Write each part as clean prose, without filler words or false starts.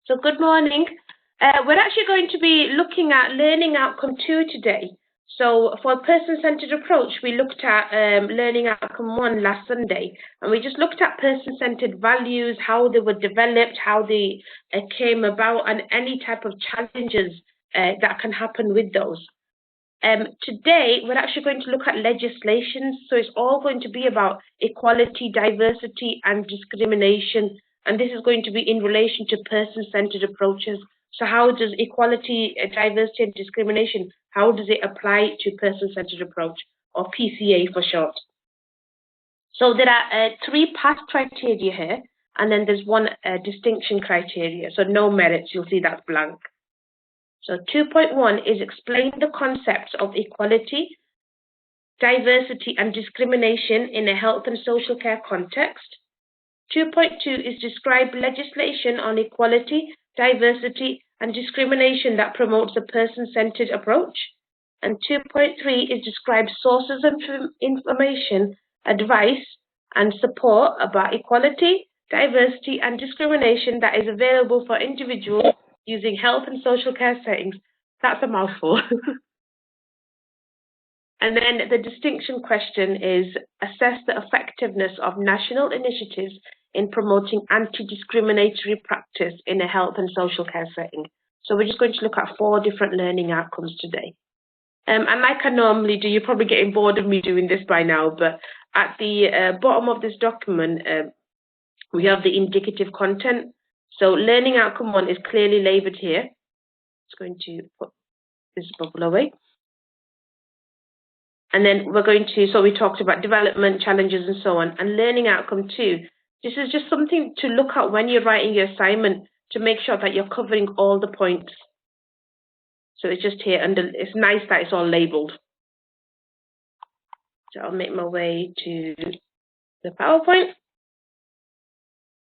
So good morning. We're actually going to be looking at Learning Outcome 2 today. So for person-centered approach, we looked at Learning Outcome 1 last Sunday, and we just looked at person-centered values, how they were developed, how they came about, and any type of challenges that can happen with those. Today, we're actually going to look at legislation. So it's all going to be about equality, diversity, and discrimination. And this is going to be in relation to person-centered approaches. So how does equality, diversity, and discrimination, how does it apply to person-centered approach, or PCA for short? So there are 3 pass criteria here, and then there's 1 distinction criteria. So no merits, you'll see that's blank. So 2.1 is explain the concepts of equality, diversity, and discrimination in a health and social care context. 2.2 is describe legislation on equality, diversity, and discrimination that promotes a person-centered approach. And 2.3 is describe sources of information, advice, and support about equality, diversity, and discrimination that is available for individuals using health and social care settings. That's a mouthful. And then the distinction question is assess the effectiveness of national initiatives in promoting anti-discriminatory practice in a health and social care setting. So we're just going to look at 4 different learning outcomes today. And like I normally do, you're probably getting bored of me doing this by now, but at the bottom of this document, we have the indicative content. So learning outcome 1 is clearly labeled here. It's going to put this bubble away. And then we're going to, so we talked about development, challenges, and so on. And learning outcome 2, this is just something to look at when you're writing your assignment to make sure that you're covering all the points. So it's just here, and it's nice that it's all labeled. So I'll make my way to the PowerPoint.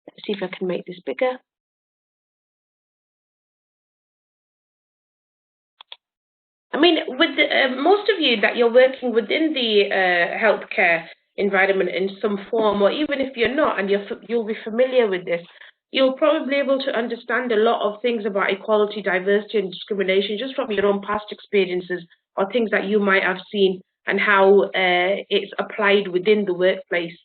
Let's see if I can make this bigger. I mean, with most of you that you're working within the healthcare environment in some form, or even if you're not and you'll be familiar with this, you'll probably be able to understand a lot of things about equality, diversity, and discrimination just from your own past experiences or things that you might have seen and how it's applied within the workplace.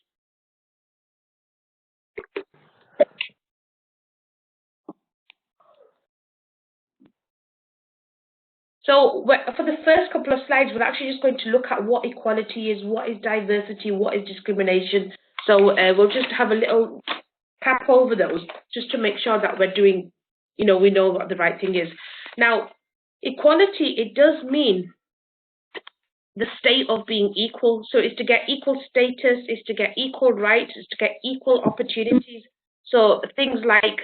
So for the first couple of slides, we're actually just going to look at what equality is, what is diversity, what is discrimination. So we'll just have a little tap over those just to make sure that we're doing, we know what the right thing is. Now, equality, it does mean the state of being equal. So it's to get equal status, it's to get equal rights, it's to get equal opportunities. So things like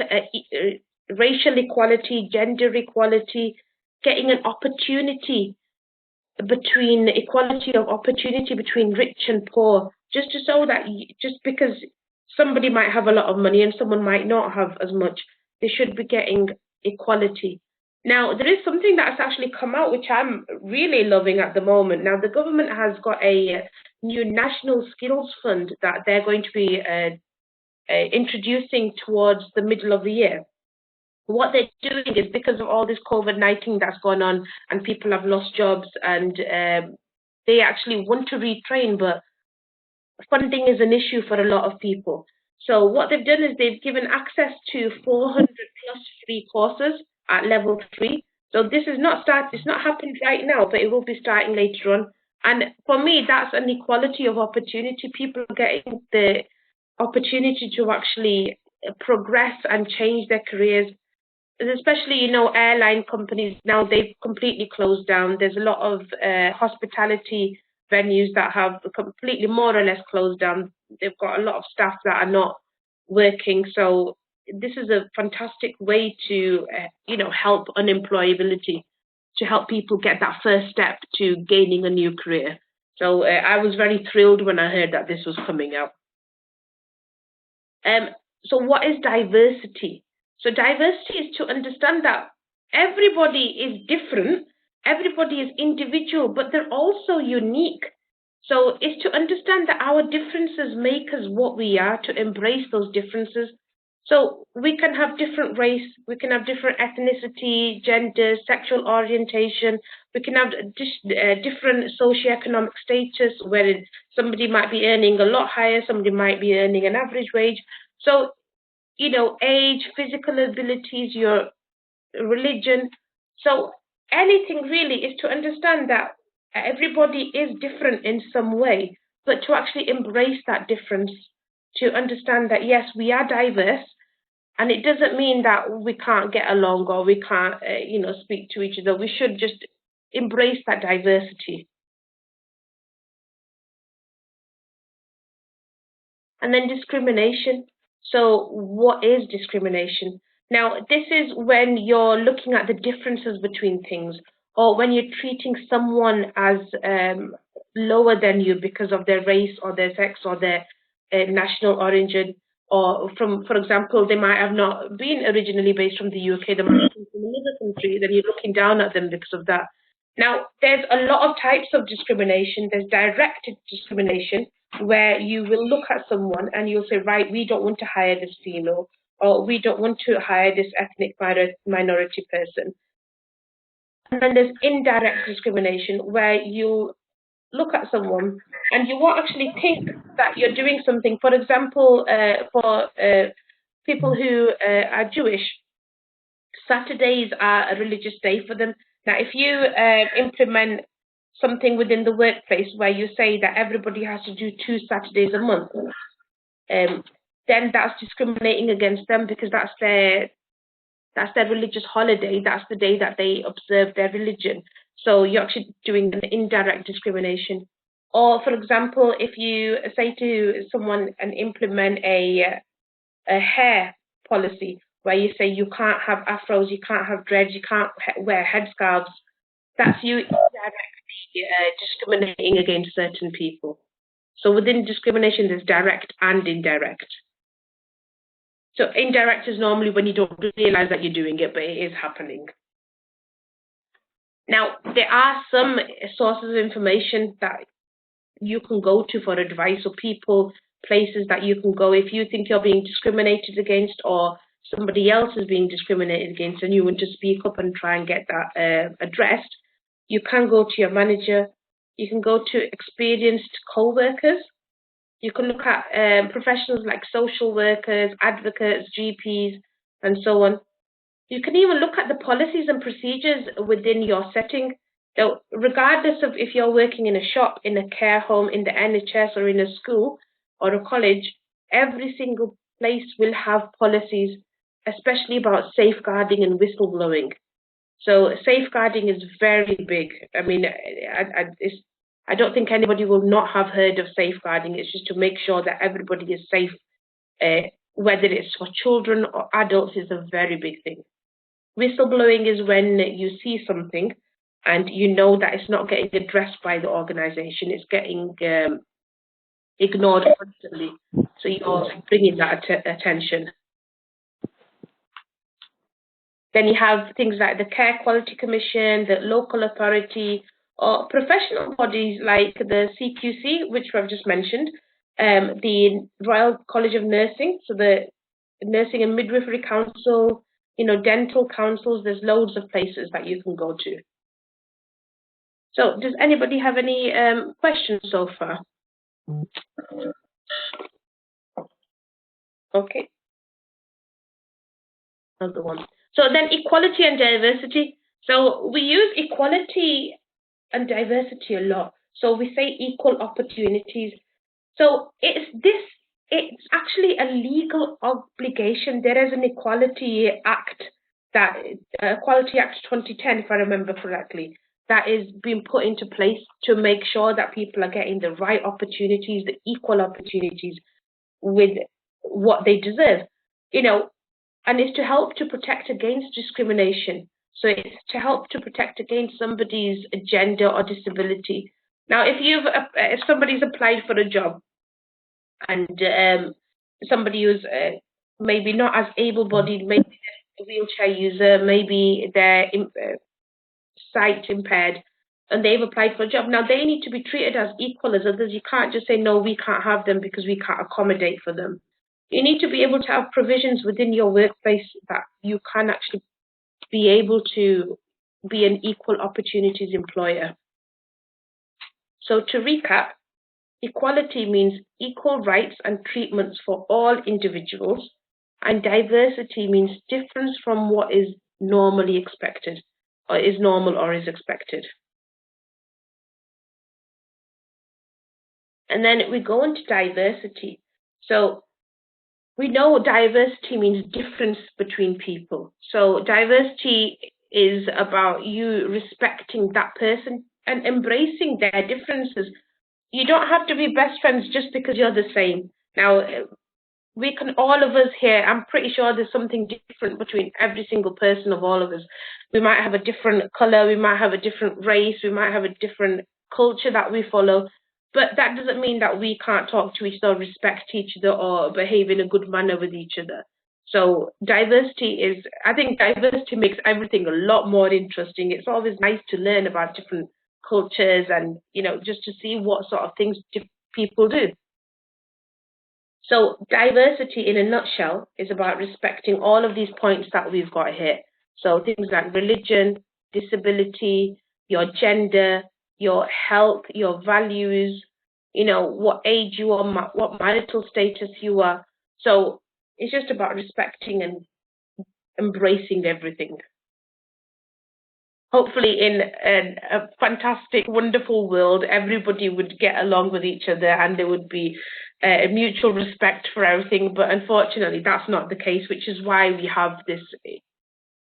racial equality, gender equality, getting an opportunity between equality of opportunity between rich and poor, just to show that just because somebody might have a lot of money and someone might not have as much, they should be getting equality. Now, there is something that's actually come out which I'm really loving at the moment. Now, the government has got a new national skills fund that they're going to be introducing towards the middle of the year. What they're doing is because of all this COVID-19 that's gone on and people have lost jobs and they actually want to retrain, but funding is an issue for a lot of people. So what they've done is they've given access to 400 plus free courses at level 3. So this is it's not happened right now, but it will be starting later on. And for me, that's an equality of opportunity. People getting the opportunity to actually progress and change their careers. Especially, airline companies now, they've completely closed down. There's a lot of hospitality venues that have completely more or less closed down. They've got a lot of staff that are not working. So this is a fantastic way to, help unemployability, to help people get that first step to gaining a new career. So I was very thrilled when I heard that this was coming out. So what is diversity? So diversity is to understand that everybody is different, everybody is individual, but they're also unique. So it's to understand that our differences make us what we are, to embrace those differences. So we can have different race, we can have different ethnicity, gender, sexual orientation, we can have different socioeconomic status, where somebody might be earning a lot higher, somebody might be earning an average wage. So, age, physical abilities, your religion. So anything really is to understand that everybody is different in some way, but to actually embrace that difference, to understand that yes, we are diverse, and it doesn't mean that we can't get along or we can't, speak to each other. We should just embrace that diversity. And then discrimination. So what is discrimination? Now, this is when you're looking at the differences between things, or when you're treating someone as lower than you because of their race or their sex or their national origin, or for example, they might have not been originally based from the UK, they might be from another country, then you're looking down at them because of that. Now, there's a lot of types of discrimination. There's directed discrimination, where you will look at someone and you'll say, right, we don't want to hire this female, or we don't want to hire this ethnic minority person. And then there's indirect discrimination, where you look at someone and you won't actually think that you're doing something. For example, for people who are Jewish, Saturdays are a religious day for them. Now, if you implement something within the workplace where you say that everybody has to do 2 Saturdays a month, then that's discriminating against them, because that's their religious holiday. That's the day that they observe their religion. So you're actually doing an indirect discrimination. Or, for example, if you say to someone and implement a hair policy where you say you can't have afros, you can't have dreads, you can't wear headscarves, that's you indirectly discriminating against certain people. So within discrimination, there's direct and indirect. So indirect is normally when you don't realize that you're doing it, but it is happening. Now, there are some sources of information that you can go to for advice, or people, places that you can go if you think you're being discriminated against, or somebody else is being discriminated against, and you want to speak up and try and get that addressed. You can go to your manager. You can go to experienced co-workers. You can look at professionals like social workers, advocates, GPs, and so on. You can even look at the policies and procedures within your setting. So regardless of if you're working in a shop, in a care home, in the NHS, or in a school or a college, every single place will have policies, especially about safeguarding and whistleblowing. So safeguarding is very big. I mean, I don't think anybody will not have heard of safeguarding. It's just to make sure that everybody is safe, whether it's for children or adults, is a very big thing. Whistleblowing is when you see something and you know that it's not getting addressed by the organization, it's getting ignored constantly. So you're bringing that attention. Then you have things like the Care Quality Commission, the local authority, or professional bodies like the CQC, which I've just mentioned, the Royal College of Nursing, so the Nursing and Midwifery Council, dental councils. There's loads of places that you can go to. So does anybody have any questions so far? Okay. Another one. So then equality and diversity. So we use equality and diversity a lot. So we say equal opportunities. So it's actually a legal obligation. There is an Equality Act, Equality Act 2010, if I remember correctly, that is being put into place to make sure that people are getting the right opportunities, the equal opportunities with what they deserve, and it's to help to protect against discrimination. So it's to help to protect against somebody's gender or disability. Now, if somebody's applied for a job and somebody who's maybe not as able-bodied, maybe they're a wheelchair user, maybe they're sight impaired, and they've applied for a job. Now, they need to be treated as equal as others. You can't just say, no, we can't have them because we can't accommodate for them. You need to be able to have provisions within your workplace that you can actually be able to be an equal opportunities employer. So to recap, equality means equal rights and treatments for all individuals, and diversity means difference from what is normally expected, or is normal or is expected. And then we go into diversity. So we know diversity means difference between people. So diversity is about you respecting that person and embracing their differences. You don't have to be best friends just because you're the same. Now, we can, all of us here, I'm pretty sure there's something different between every single person of all of us. We might have a different color, we might have a different race, we might have a different culture that we follow, but that doesn't mean that we can't talk to each other, respect each other, or behave in a good manner with each other. So diversity is, I think diversity makes everything a lot more interesting. It's always nice to learn about different cultures and, you know, just to see what sort of things people do. So diversity in a nutshell is about respecting all of these points that we've got here. So things like religion, disability, your gender, your health, your values, you know, what age you are, what marital status you are. So it's just about respecting and embracing everything. Hopefully in a fantastic, wonderful world, everybody would get along with each other and there would be a mutual respect for everything. But unfortunately, that's not the case, which is why we have this.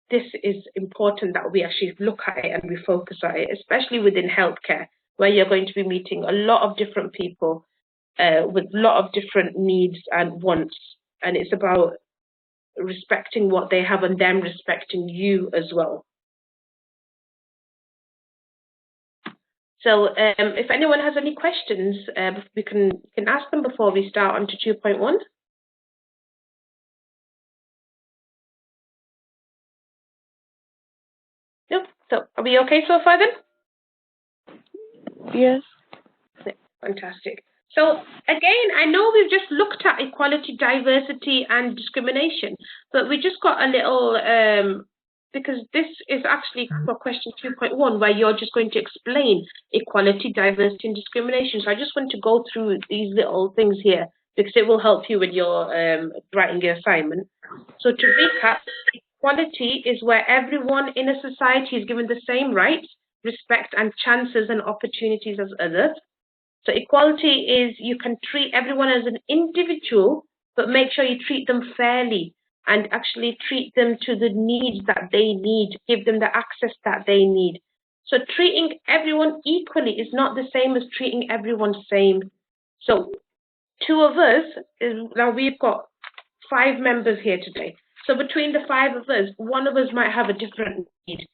This is important that we actually look at it and we focus on it, especially within healthcare, where you're going to be meeting a lot of different people with a lot of different needs and wants. And it's about respecting what they have and them respecting you as well. So if anyone has any questions, we can ask them before we start on to 2.1. Yep. So are we okay so far then? Yes. Fantastic. So again, I know we've just looked at equality, diversity, and discrimination, but we just got a little, because this is actually for question 2.1, where you're just going to explain equality, diversity, and discrimination. So I just want to go through these little things here, because it will help you with your writing your assignment. So to recap, equality is where everyone in a society is given the same rights, respect, and chances and opportunities as others. So equality is you can treat everyone as an individual, but make sure you treat them fairly and actually treat them to the needs that they need, give them the access that they need. So treating everyone equally is not the same as treating everyone same. So two of us, now we've got 5 members here today. So between the 5 of us, one of us might have a different need.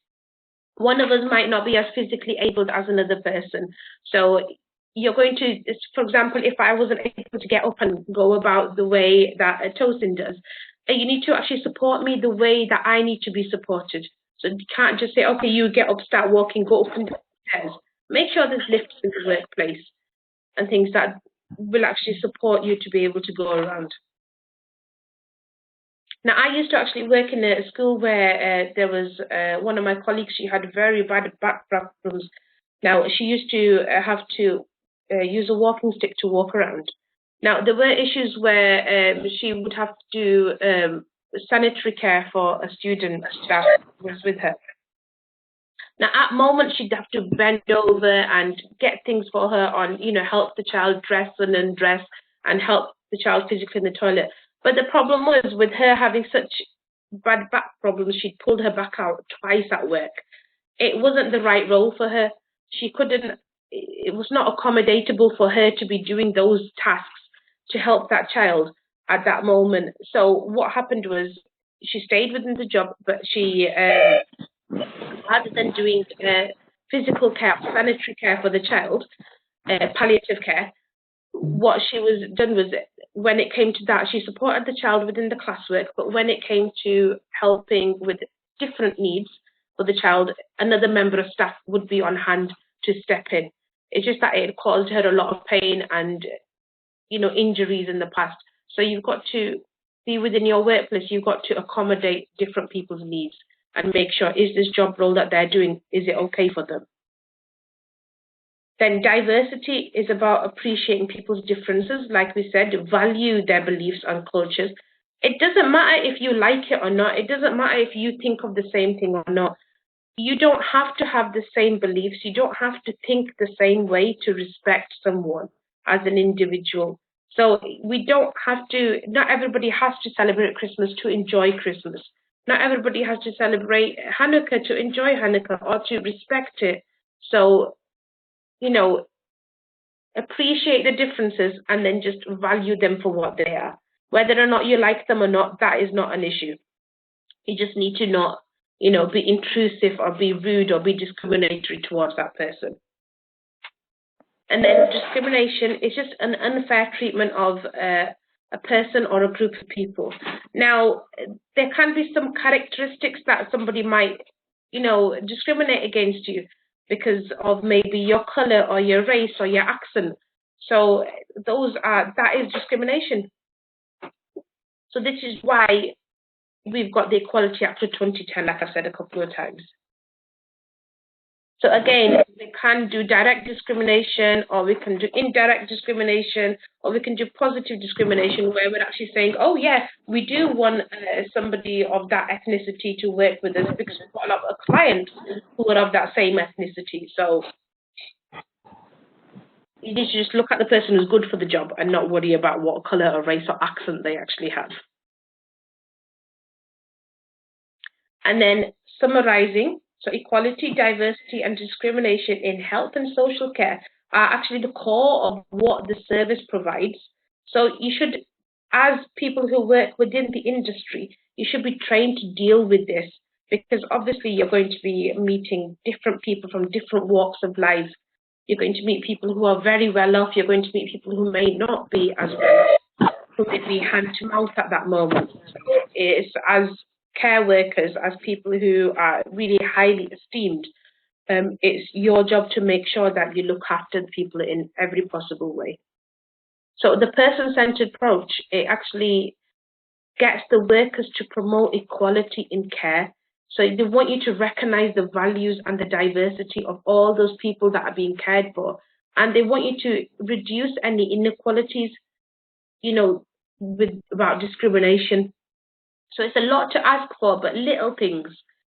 One of us might not be as physically able as another person. So you're going to, for example, if I wasn't able to get up and go about the way that Tosin does, you need to actually support me the way that I need to be supported. So you can't just say, okay, you get up, start walking, go up and down the stairs. Make sure there's lifts in the workplace and things that will actually support you to be able to go around. Now, I used to actually work in a school where there was one of my colleagues, she had very bad back problems. Now, she used to have to use a walking stick to walk around. Now, there were issues where she would have to do sanitary care for a student that was with her. Now, at moments, she'd have to bend over and get things for her on, you know, help the child dress and undress and help the child physically in the toilet. But the problem was with her having such bad back problems, she'd pulled her back out twice at work. It wasn't the right role for her. She couldn't, it was not accommodatable for her to be doing those tasks to help that child at that moment. So what happened was she stayed within the job, but she, rather than doing physical care, sanitary care for the child, palliative care, what she was done was, when it came to that, she supported the child within the classwork, but when it came to helping with different needs for the child, another member of staff would be on hand to step in. It's just that it caused her a lot of pain and, you know, injuries in the past. So you've got to be within your workplace, you've got to accommodate different people's needs and make sure, is this job role that they're doing, is it okay for them? Then diversity is about appreciating people's differences, like we said, value their beliefs and cultures. It doesn't matter if you like it or not. It doesn't matter if you think of the same thing or not. You don't have to have the same beliefs. You don't have to think the same way to respect someone as an individual. So we don't have to, not everybody has to celebrate Christmas to enjoy Christmas. Not everybody has to celebrate Hanukkah to enjoy Hanukkah or to respect it. So, you know, appreciate the differences and then just value them for what they are. Whether or not you like them or not, that is not an issue. You just need to not, be intrusive or be rude or be discriminatory towards that person. And then discrimination is just an unfair treatment of a person or a group of people. Now, there can be some characteristics that somebody might, discriminate against you because of maybe your color or your race or your accent. So that is discrimination. So this is why we've got the Equality Act of 2010, like I said a couple of times. So again, we can do direct discrimination, or we can do indirect discrimination, or we can do positive discrimination, where we're actually saying, oh yeah, we do want somebody of that ethnicity to work with us because we've got a lot of clients who are of that same ethnicity. So you need to just look at the person who's good for the job and not worry about what color or race or accent they actually have. And then summarizing, so equality, diversity, and discrimination in health and social care are actually the core of what the service provides. So you should, as people who work within the industry, you should be trained to deal with this, because obviously you're going to be meeting different people from different walks of life. You're going to meet people who are very well off. You're going to meet people who may not be as well, who may be hand to mouth at that moment. It's as care workers, as people who are really highly esteemed, it's your job to make sure that you look after the people in every possible way. So the person-centered approach, it actually gets the workers to promote equality in care. So they want you to recognize the values and the diversity of all those people that are being cared for. And they want you to reduce any inequalities, about discrimination. So it's a lot to ask for, but little things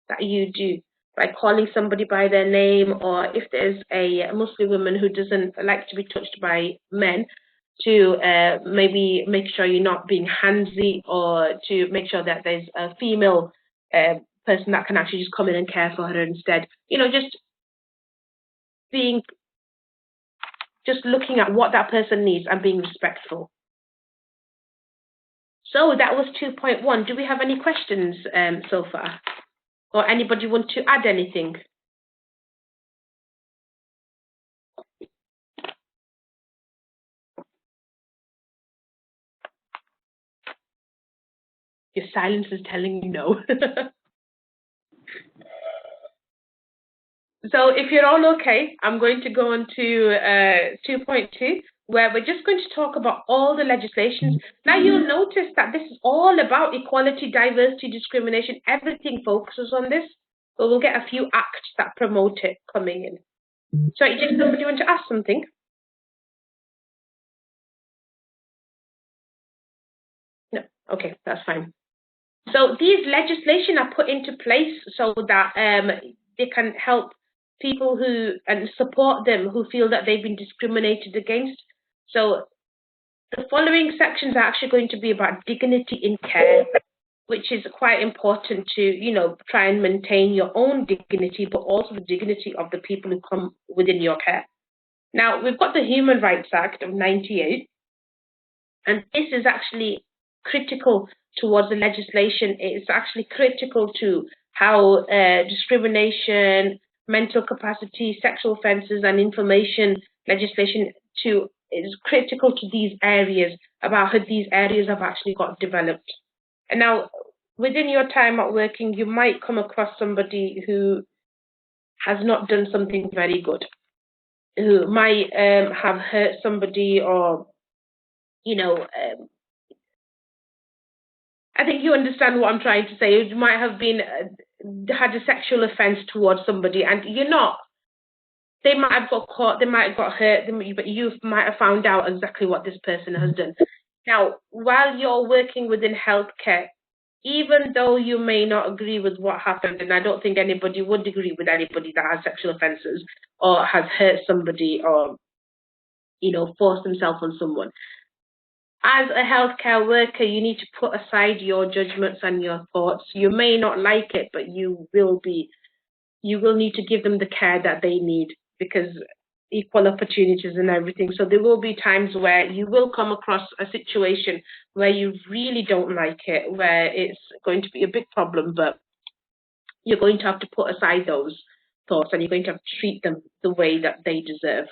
that you do, by calling somebody by their name, or if there's a Muslim woman who doesn't like to be touched by men, to maybe make sure you're not being handsy, or to make sure that there's a female person that can actually just come in and care for her instead. Just looking at what that person needs and being respectful. So that was 2.1. Do we have any questions so far? Or anybody want to add anything? Your silence is telling me no. So if you're all okay, I'm going to go on to 2.2, where we're just going to talk about all the legislations. Now you'll notice that this is all about equality, diversity, discrimination. Everything focuses on this, but we'll get a few acts that promote it coming in. So did somebody want to ask something? No, okay, that's fine. So these legislation are put into place so that they can help people and support them who feel that they've been discriminated against. So the following sections are actually going to be about dignity in care, which is quite important to, try and maintain your own dignity, but also the dignity of the people who come within your care. Now, we've got the Human Rights Act of 98, and this is actually critical towards the legislation. It's actually critical to how discrimination, mental capacity, sexual offences, and information legislation is critical to these areas, about how these areas have actually got developed. And now, within your time at working, you might come across somebody who has not done something very good, who might have hurt somebody, or I think you understand what I'm trying to say. You might have been had a sexual offence towards somebody, and you're not. They might have got caught, they might have got hurt, but you might have found out exactly what this person has done. Now, while you're working within healthcare, even though you may not agree with what happened, and I don't think anybody would agree with anybody that has sexual offences or has hurt somebody or, forced themselves on someone. As a healthcare worker, you need to put aside your judgments and your thoughts. You may not like it, but you will need to give them the care that they need, because equal opportunities and everything. So there will be times where you will come across a situation where you really don't like it, where it's going to be a big problem, but you're going to have to put aside those thoughts and you're going to have to treat them the way that they deserve.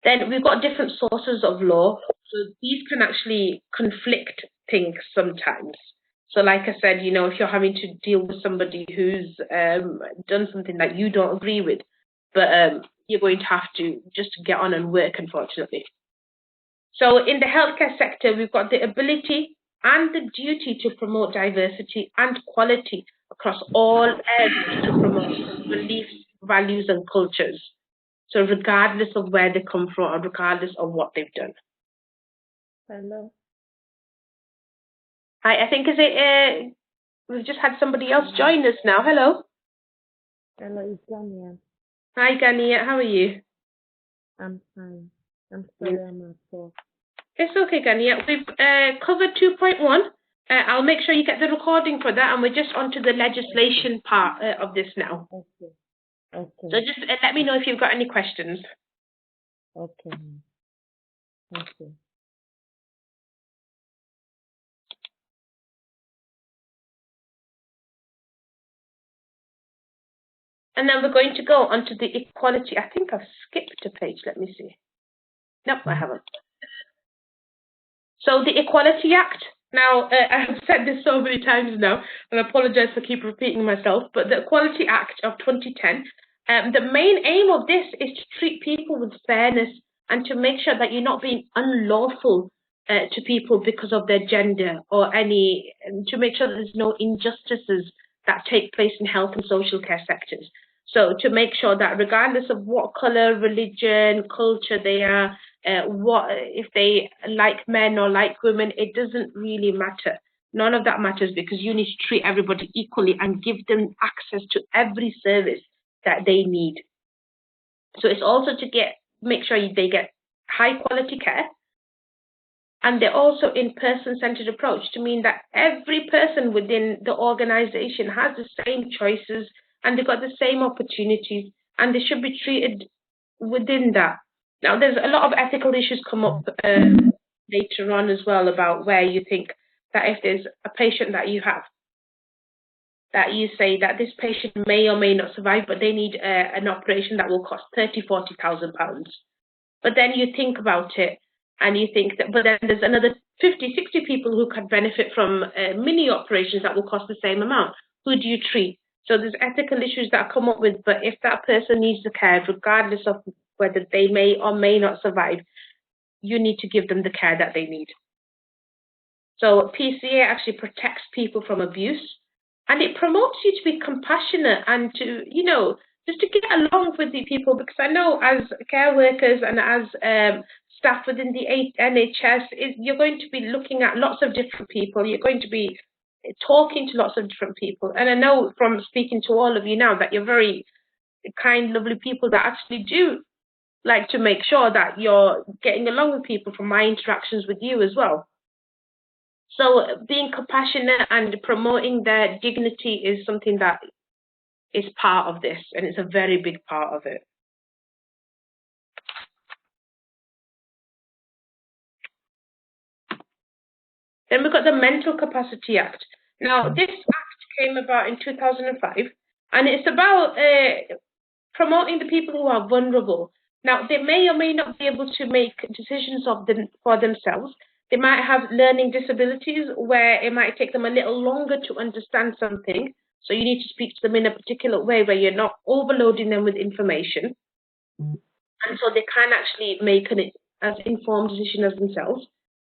Then we've got different sources of law. So these can actually conflict things sometimes. So like I said, if you're having to deal with somebody who's done something that you don't agree with, but you're going to have to just get on and work, unfortunately. So in the healthcare sector, we've got the ability and the duty to promote diversity and quality across all areas to promote beliefs, values, and cultures. So regardless of where they come from, or regardless of what they've done. Hello. Hi, I think we've just had somebody else join us now. Hello. Hello, it's Gania. Hi, Gania. How are you? I'm fine. I'm sorry I'm at fault. It's okay, Gania. We've covered 2.1. I'll make sure you get the recording for that, and we're just on to the legislation part of this now. Okay. Okay. So just let me know if you've got any questions. Okay. Okay. And then we're going to go on to the equality. I think I've skipped a page. Let me see. Nope, I haven't. So the Equality Act. Now, I've said this so many times now, and I apologize for keep repeating myself, but the Equality Act of 2010, the main aim of this is to treat people with fairness and to make sure that you're not being unlawful to people because of their gender or to make sure that there's no injustices that take place in health and social care sectors. So to make sure that regardless of what color, religion, culture they are, what if they like men or like women, it doesn't really matter. None of that matters, because you need to treat everybody equally and give them access to every service that they need. So it's also to make sure they get high quality care, and they're also in person-centered approach, to mean that every person within the organization has the same choices and they've got the same opportunities, and they should be treated within that. Now, there's a lot of ethical issues come up later on as well, about where you think that if there's a patient that you have, that you say that this patient may or may not survive, but they need an operation that will cost £30,000–40,000. But then you think about it and you think that, but then there's another 50–60 people who could benefit from mini operations that will cost the same amount. Who do you treat? So there's ethical issues that come up with, but if that person needs the care, regardless of whether they may or may not survive, you need to give them the care that they need. So PCA actually protects people from abuse, and it promotes you to be compassionate and to, just to get along with the people, because I know as care workers and as staff within the NHS, you're going to be looking at lots of different people. You're going to be talking to lots of different people. And I know from speaking to all of you now that you're very kind, lovely people that actually do like to make sure that you're getting along with people, from my interactions with you as well. So being compassionate and promoting their dignity is something that is part of this, and it's a very big part of it. Then we've got the Mental Capacity Act. Now, this act came about in 2005, and it's about promoting the people who are vulnerable. Now, they may or may not be able to make decisions for themselves. They might have learning disabilities where it might take them a little longer to understand something. So you need to speak to them in a particular way where you're not overloading them with information. And so they can actually make an as informed decision as themselves.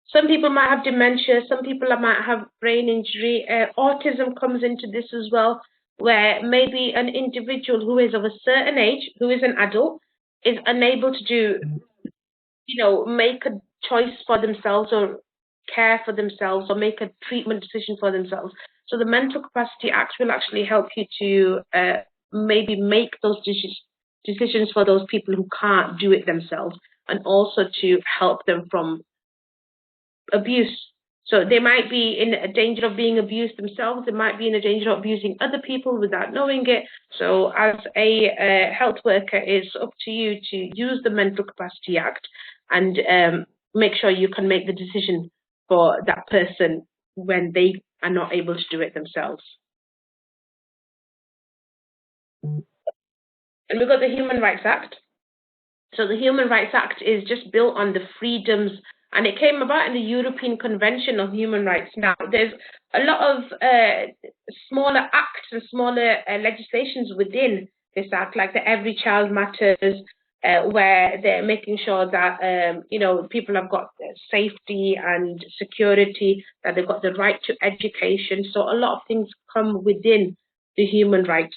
Some people might have dementia, some people might have brain injury. Autism comes into this as well, where maybe an individual who is of a certain age, who is an adult, is unable to do, make a choice for themselves or care for themselves or make a treatment decision for themselves. So the Mental Capacity Act will actually help you to maybe make those decisions for those people who can't do it themselves, and also to help them from abuse. So they might be in a danger of being abused themselves. They might be in a danger of abusing other people without knowing it. So as a health worker, it's up to you to use the Mental Capacity Act and make sure you can make the decision for that person when they are not able to do it themselves. And we've got the Human Rights Act. So the Human Rights Act is just built on the freedoms, and it came about in the European Convention of Human Rights. Now, there's a lot of smaller acts and smaller legislations within this act, like the Every Child Matters, where they're making sure that, people have got safety and security, that they've got the right to education. So a lot of things come within the human rights.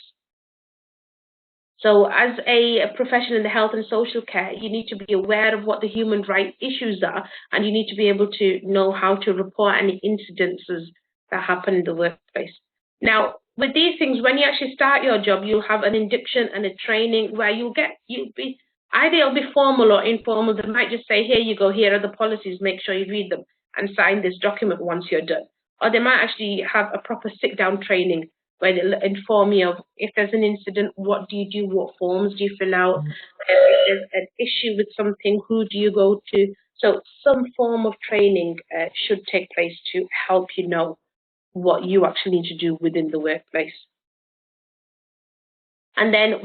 So as a professional in the health and social care, you need to be aware of what the human rights issues are, and you need to be able to know how to report any incidences that happen in the workplace. Now, with these things, when you actually start your job, you'll have an induction and a training where either it'll be formal or informal. They might just say, here you go, here are the policies, make sure you read them and sign this document once you're done. Or they might actually have a proper sit-down training where they'll inform you of if there's an incident, what do you do, what forms do you fill out, if there's an issue with something, who do you go to. So some form of training should take place to help you know what you actually need to do within the workplace. And then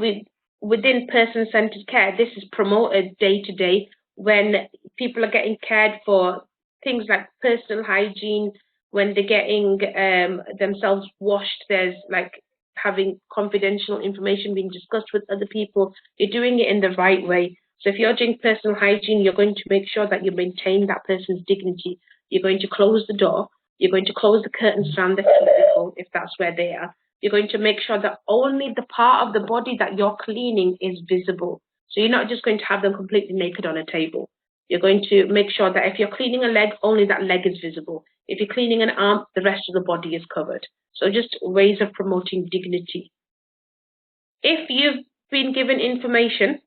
within person-centered care, this is promoted day to day when people are getting cared for, things like personal hygiene, when they're getting themselves washed, there's like having confidential information being discussed with other people. You're doing it in the right way. So if you're doing personal hygiene, you're going to make sure that you maintain that person's dignity. You're going to close the door. You're going to close the curtains around the cubicle if that's where they are. You're going to make sure that only the part of the body that you're cleaning is visible. So you're not just going to have them completely naked on a table. You're going to make sure that if you're cleaning a leg, only that leg is visible. If you're cleaning an arm, the rest of the body is covered. So just ways of promoting dignity. If you've been given information,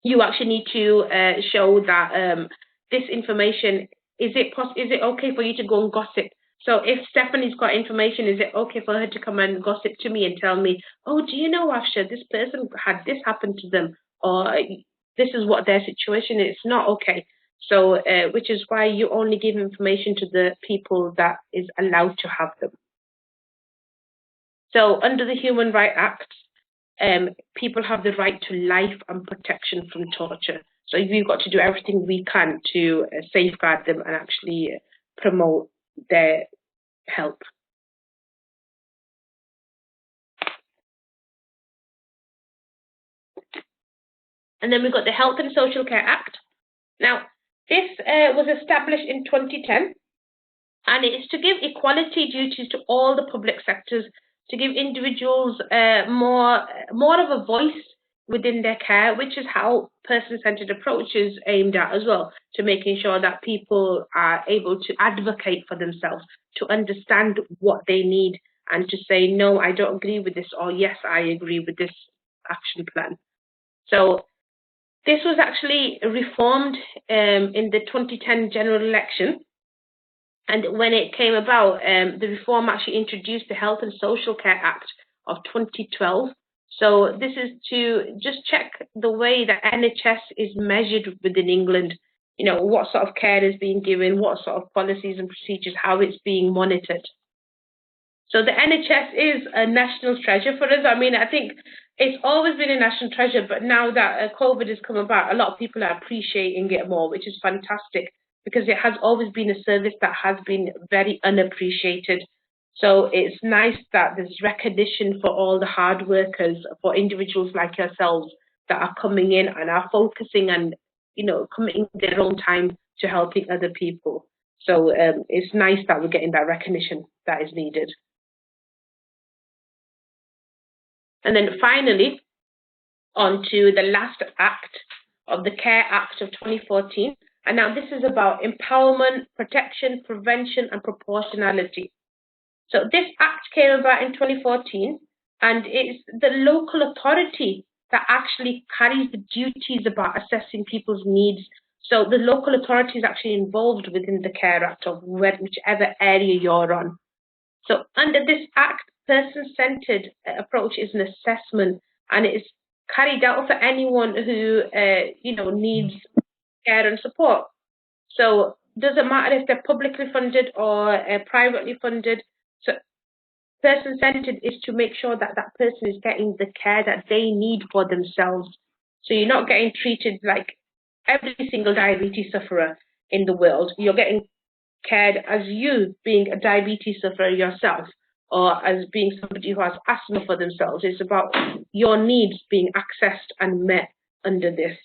you actually need to show that this information, is it okay for you to go and gossip? So if Stephanie's got information, is it okay for her to come and gossip to me and tell me, oh, do you know, Afsha, this person had this happen to them, or this is what their situation is? It's not okay. So, which is why you only give information to the people that is allowed to have them. So under the Human Rights Act, people have the right to life and protection from torture. So we've got to do everything we can to safeguard them and actually promote their help. And then we've got the Health and Social Care Act. Now, this was established in 2010, and it is to give equality duties to all the public sectors, to give individuals more of a voice within their care, which is how person-centered approach is aimed at as well, to making sure that people are able to advocate for themselves, to understand what they need, and to say, no, I don't agree with this, or yes, I agree with this action plan. So this was actually reformed in the 2010 general election. And when it came about, the reform actually introduced the Health and Social Care Act of 2012. So this is to just check the way that NHS is measured within England, what sort of care is being given, what sort of policies and procedures, how it's being monitored. So the NHS is a national treasure for us. I mean, I think it's always been a national treasure, but now that COVID has come about, a lot of people are appreciating it more, which is fantastic, because it has always been a service that has been very unappreciated. So it's nice that there's recognition for all the hard workers, for individuals like yourselves that are coming in and are focusing and, committing their own time to helping other people. So it's nice that we're getting that recognition that is needed. And then finally, on to the last act of the CARE Act of 2014. And now this is about empowerment, protection, prevention, and proportionality. So this act came about in 2014, and it's the local authority that actually carries the duties about assessing people's needs. So the local authority is actually involved within the CARE Act of whichever area you're on. So under this act, person-centered approach is an assessment, and it is carried out for anyone who needs care and support. So it doesn't matter if they're publicly funded or privately funded. So person-centered is to make sure that that person is getting the care that they need for themselves. So you're not getting treated like every single diabetes sufferer in the world. You're getting cared as you being a diabetes sufferer yourself, or as being somebody who has asthma for themselves. It's about your needs being accessed and met under this.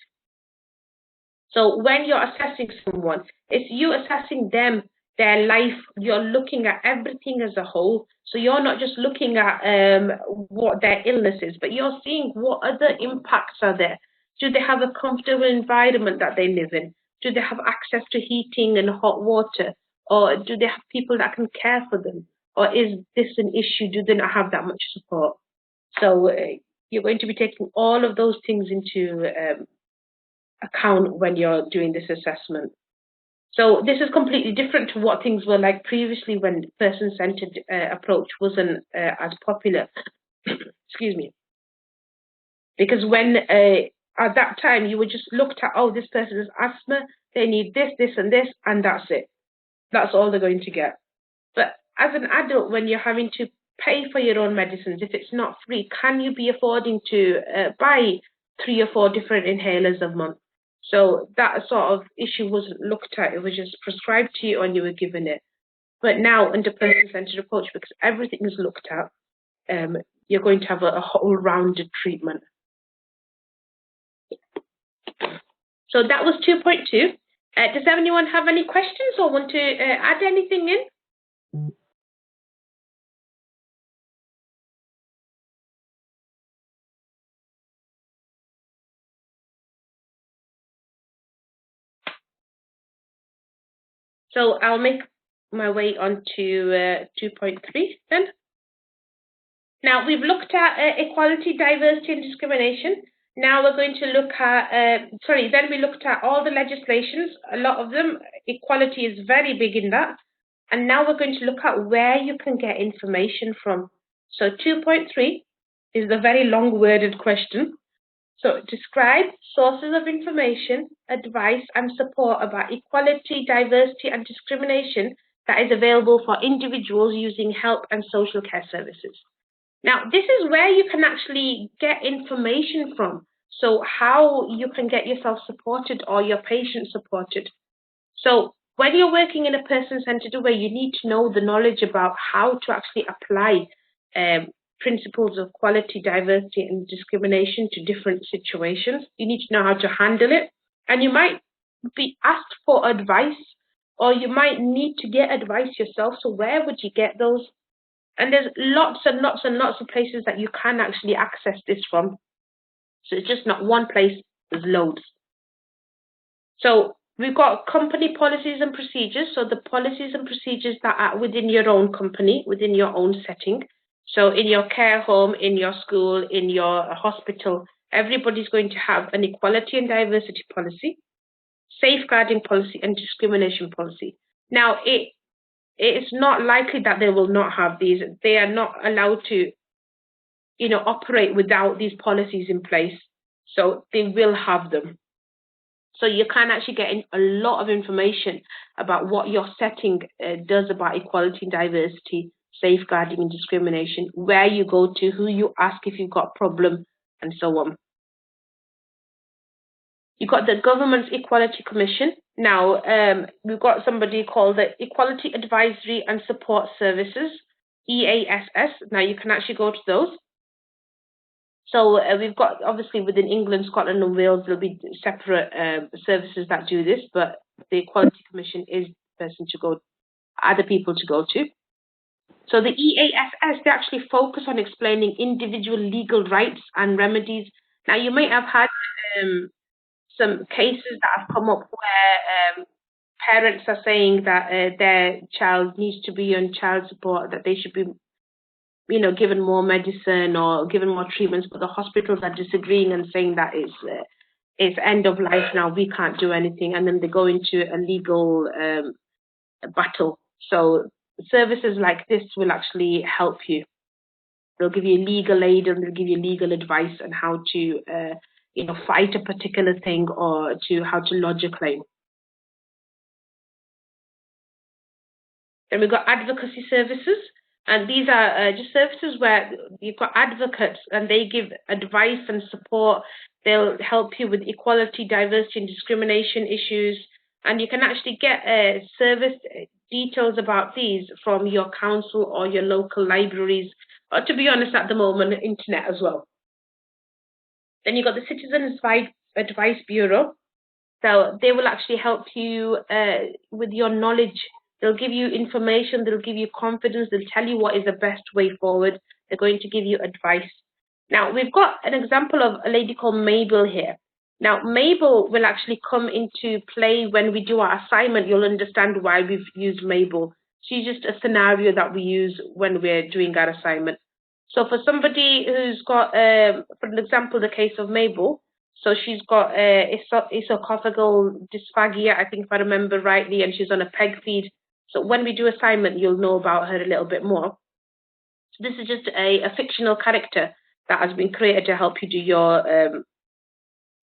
So when you're assessing someone, it's you assessing them, their life. You're looking at everything as a whole. So you're not just looking at what their illness is, but you're seeing what other impacts are there. Do they have a comfortable environment that they live in? Do they have access to heating and hot water? Or do they have people that can care for them? Or is this an issue? Do they not have that much support? So you're going to be taking all of those things into account when you're doing this assessment. So this is completely different to what things were like previously when person-centered approach wasn't as popular. Excuse me. Because when at that time you were just looked at, oh, this person has asthma, they need this, this, and this, and that's it. That's all they're going to get. But as an adult, when you're having to pay for your own medicines, if it's not free, can you be affording to buy 3 or 4 different inhalers a month? So that sort of issue wasn't looked at. It was just prescribed to you and you were given it. But now under person-centered approach, because everything is looked at, you're going to have a whole rounded treatment. So that was 2.2. Does anyone have any questions or want to add anything in? So I'll make my way on to 2.3 then. Now we've looked at equality, diversity and discrimination. Now we're going to look at, then we looked at all the legislations, a lot of them. Equality is very big in that. And now we're going to look at where you can get information from. So 2.3 is the very long worded question. So describe sources of information, advice and support about equality, diversity and discrimination that is available for individuals using health and social care services. Now, this is where you can actually get information from. So how you can get yourself supported or your patient supported. So when you're working in a person-centered way, you need to know the knowledge about how to actually apply principles of equality, diversity, and discrimination to different situations. You need to know how to handle it. And you might be asked for advice, or you might need to get advice yourself. So where would you get those? And there's lots and lots and lots of places that you can actually access this from. So it's just not one place, there's loads. So we've got company policies and procedures. So the policies and procedures that are within your own company, within your own setting. So in your care home, in your school, in your hospital, everybody's going to have an equality and diversity policy, safeguarding policy, and discrimination policy. Now, it's not likely that they will not have these. They are not allowed to, operate without these policies in place. So they will have them. So you can actually get a lot of information about what your setting does about equality and diversity, safeguarding and discrimination, where you go to, who you ask if you've got a problem, and so on. You've got the Government's Equality Commission. Now, we've got somebody called the Equality Advisory and Support Services, EASS. Now, you can actually go to those. So we've got, obviously, within England, Scotland and Wales, there'll be separate services that do this, but the Equality Commission is person to go, other people to go to. So the EASS, they actually focus on explaining individual legal rights and remedies. Now, you may have had some cases that have come up where parents are saying that their child needs to be on child support, that they should be, given more medicine or given more treatments, but the hospitals are disagreeing and saying that it's end of life now, we can't do anything, and then they go into a legal battle. So services like this will actually help you. They'll give you legal aid and they'll give you legal advice on how to, fight a particular thing or how to lodge a claim. Then we've got advocacy services, and these are just services where you've got advocates and they give advice and support. They'll help you with equality, diversity, and discrimination issues, and you can actually get service details about these from your council or your local libraries, or to be honest, at the moment, internet as well. Then you've got the Citizens Advice Bureau. So they will actually help you with your knowledge. They'll give you information, they'll give you confidence, they'll tell you what is the best way forward. They're going to give you advice. Now, we've got an example of a lady called Mabel here. Now, Mabel will actually come into play when we do our assignment. You'll understand why we've used Mabel. She's just a scenario that we use when we're doing our assignment. So for somebody who's got, for example, the case of Mabel, so she's got esophageal dysphagia, I think if I remember rightly, and she's on a peg feed. So when we do assignment, you'll know about her a little bit more. So this is just a fictional character that has been created to help you do your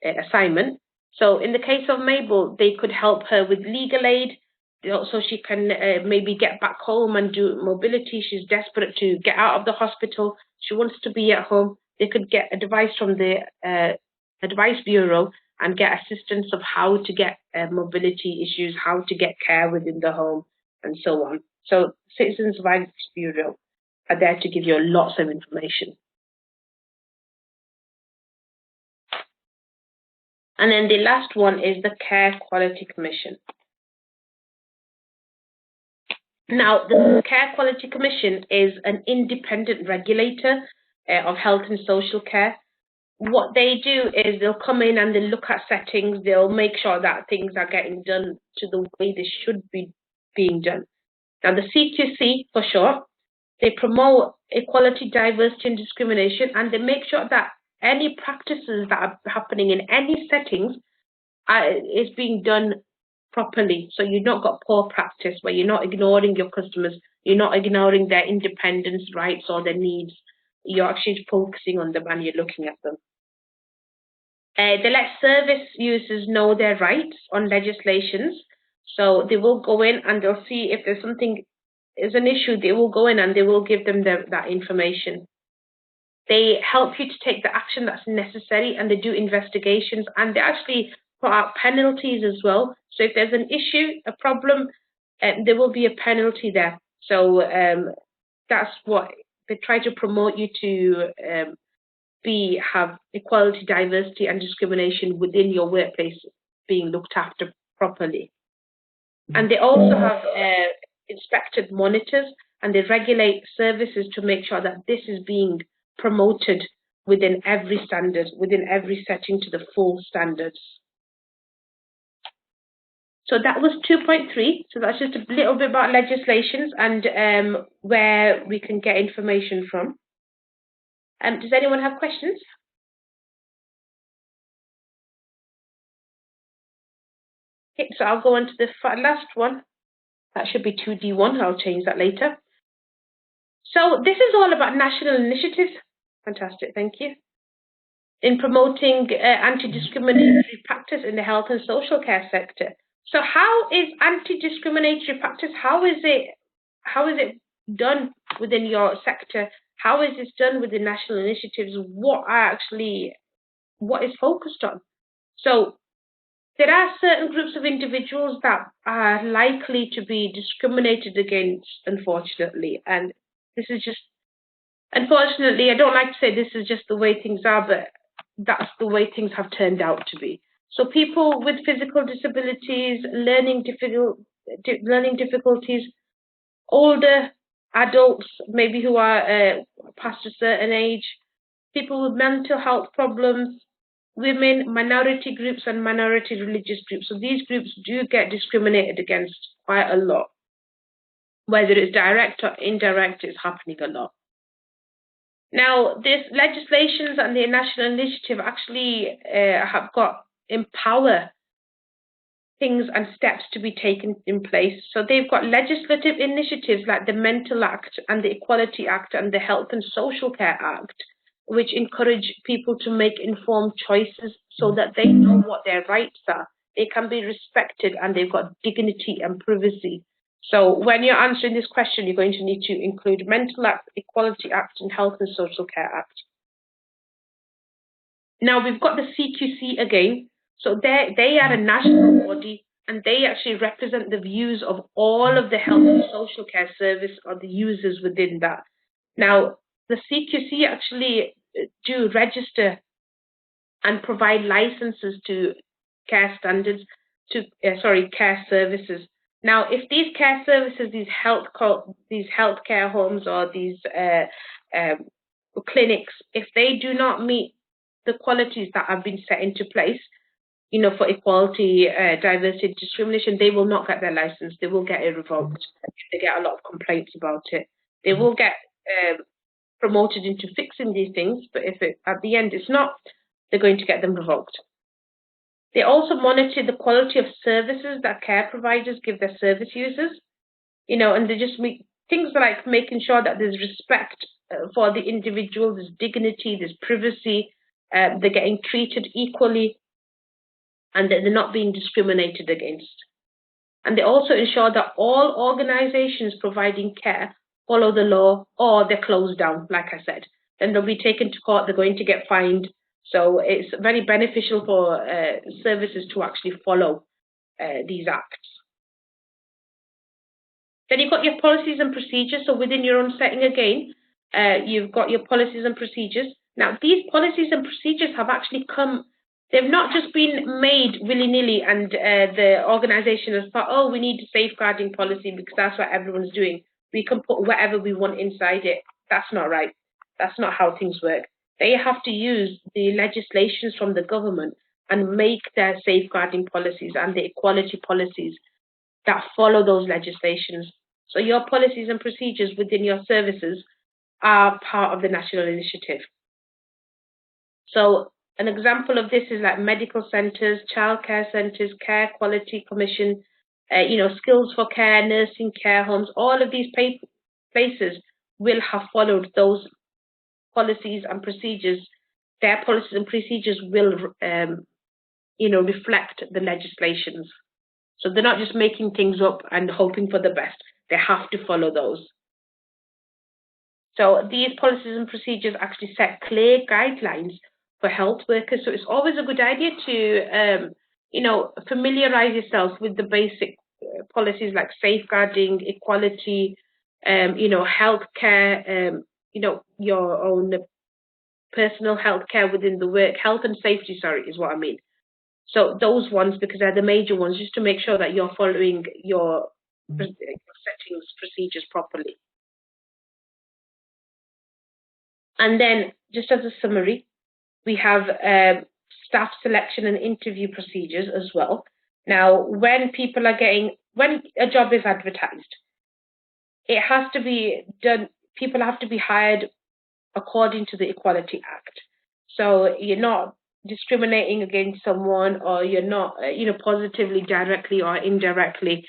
assignment. So in the case of Mabel, they could help her with legal aid, so she can maybe get back home and do mobility. She's desperate to get out of the hospital. She wants to be at home. They could get advice from the Advice Bureau and get assistance of how to get mobility issues, how to get care within the home, and so on. So Citizens Advice Bureau are there to give you lots of information. And then the last one is the Care Quality Commission. Now, the Care Quality Commission is an independent regulator of health and social care. What they do is they'll come in and they'll look at settings, they'll make sure that things are getting done to the way they should be being done. Now, the CQC, for short, they promote equality, diversity, and discrimination, and they make sure that any practices that are happening in any settings is being done properly. So you've not got poor practice where you're not ignoring your customers, you're not ignoring their independence rights or their needs. You're actually focusing on them and you're looking at them. They let service users know their rights on legislations. So they will go in and they'll see if there's something is an issue, they will go in and they will give them that information. They help you to take the action that's necessary, and they do investigations, and they actually put out penalties as well. So if there's an issue, a problem, there will be a penalty there. So that's what they try to promote you to have equality, diversity, and discrimination within your workplace being looked after properly. And they also have inspected monitors, and they regulate services to make sure that this is being promoted within every standard, within every setting to the full standards. So that was 2.3. So that's just a little bit about legislations and where we can get information from. Does anyone have questions? Okay, so I'll go on to the last one. That should be 2D1. I'll change that later. So this is all about national initiatives. Fantastic, thank you. In promoting anti-discriminatory practice in the health and social care sector. So how is anti-discriminatory practice, how is it done within your sector? How is this done within national initiatives? What is focused on? So there are certain groups of individuals that are likely to be discriminated against, unfortunately. And this is just, unfortunately, I don't like to say this is just the way things are, but that's the way things have turned out to be. So people with physical disabilities, learning learning difficulties, older adults, maybe who are past a certain age, people with mental health problems, women, minority groups, and minority religious groups. So these groups do get discriminated against quite a lot. Whether it's direct or indirect, it's happening a lot. Now, this legislations and the national initiative actually have got empower things and steps to be taken in place. So they've got legislative initiatives like the Mental Act and the Equality Act and the Health and Social Care Act, which encourage people to make informed choices so that they know what their rights are. They can be respected and they've got dignity and privacy. So when you're answering this question, you're going to need to include Mental Act, Equality Act, and Health and Social Care Act. Now we've got the CQC again. So they are a national body and they actually represent the views of all of the health and social care service or the users within that. Now, the CQC actually do register and provide licenses to care standards, to care services. Now, if these care services, these healthcare homes or these clinics, if they do not meet the qualities that have been set into place, for equality, diversity, discrimination, they will not get their license. They will get it revoked. They get a lot of complaints about it. They will get promoted into fixing these things, but if at the end it's not, they're going to get them revoked. They also monitor the quality of services that care providers give their service users, and they just make things like making sure that there's respect for the individual, there's dignity, there's privacy, they're getting treated equally, and that they're not being discriminated against. And they also ensure that all organizations providing care follow the law or they're closed down, like I said. Then they'll be taken to court, they're going to get fined. So it's very beneficial for services to actually follow these acts. Then you've got your policies and procedures. So within your own setting again, you've got your policies and procedures. Now, these policies and procedures have actually they've not just been made willy-nilly and the organization has thought, oh, we need a safeguarding policy because that's what everyone's doing. We can put whatever we want inside it. That's not right. That's not how things work. They have to use the legislations from the government and make their safeguarding policies and the equality policies that follow those legislations. So your policies and procedures within your services are part of the national initiative. So an example of this is like medical centres, childcare centres, care quality commission, skills for care, nursing care homes. All of these places will have followed those policies and procedures. Their policies and procedures will, reflect the legislations. So they're not just making things up and hoping for the best. They have to follow those. So these policies and procedures actually set clear guidelines for health workers. So it's always a good idea to, familiarize yourself with the basic policies like safeguarding, equality, healthcare, your own personal healthcare within the work, health and safety, is what I mean. So those ones, because they're the major ones, just to make sure that you're following your settings, procedures properly. And then, just as a summary, we have staff selection and interview procedures as well. Now, when a job is advertised, it has to be done, people have to be hired according to the Equality Act. So you're not discriminating against someone, or you're not, positively, directly or indirectly,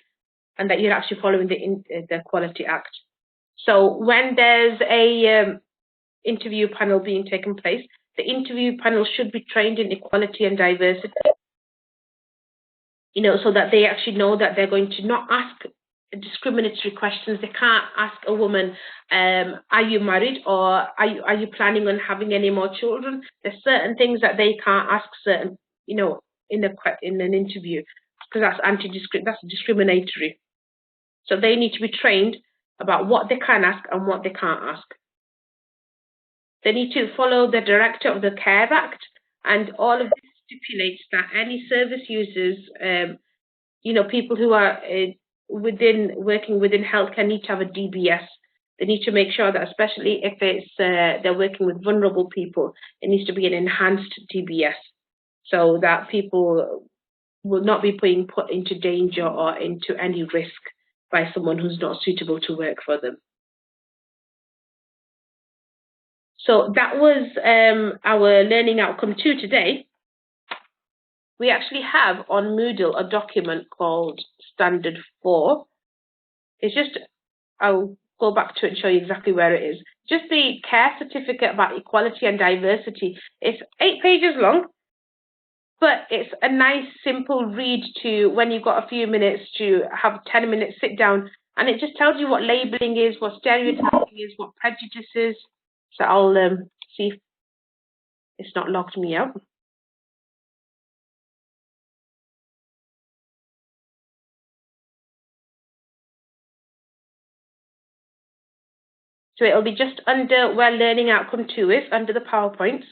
and that you're actually following the Equality Act. So when there's a interview panel being taken place, the interview panel should be trained in equality and diversity, so that they actually know that they're going to not ask discriminatory questions. They can't ask a woman, are you married, or are you planning on having any more children? There's certain things that they can't ask in an interview, because that's discriminatory. So they need to be trained about what they can ask and what they can't ask. They need to follow the Director of the Care Act, and all of this stipulates that any service users, people who are working within healthcare need to have a DBS. They need to make sure that, especially if it's they're working with vulnerable people, it needs to be an enhanced DBS, so that people will not be put into danger or into any risk by someone who's not suitable to work for them. So that was our learning outcome 2 today. We actually have on Moodle a document called Standard 4. It's just, I'll go back to it and show you exactly where it is. Just the care certificate about equality and diversity. It's 8 pages long, but it's a nice simple read to when you've got a few minutes to have 10 minutes sit down, and it just tells you what labeling is, what stereotyping is, what prejudice is. So I'll see if it's not logged me out. So it'll be just under where learning outcome 2 is, under the PowerPoints,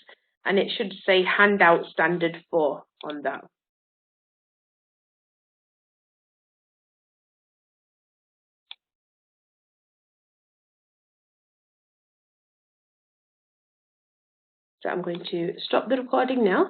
and it should say handout standard 4 on that. So I'm going to stop the recording now.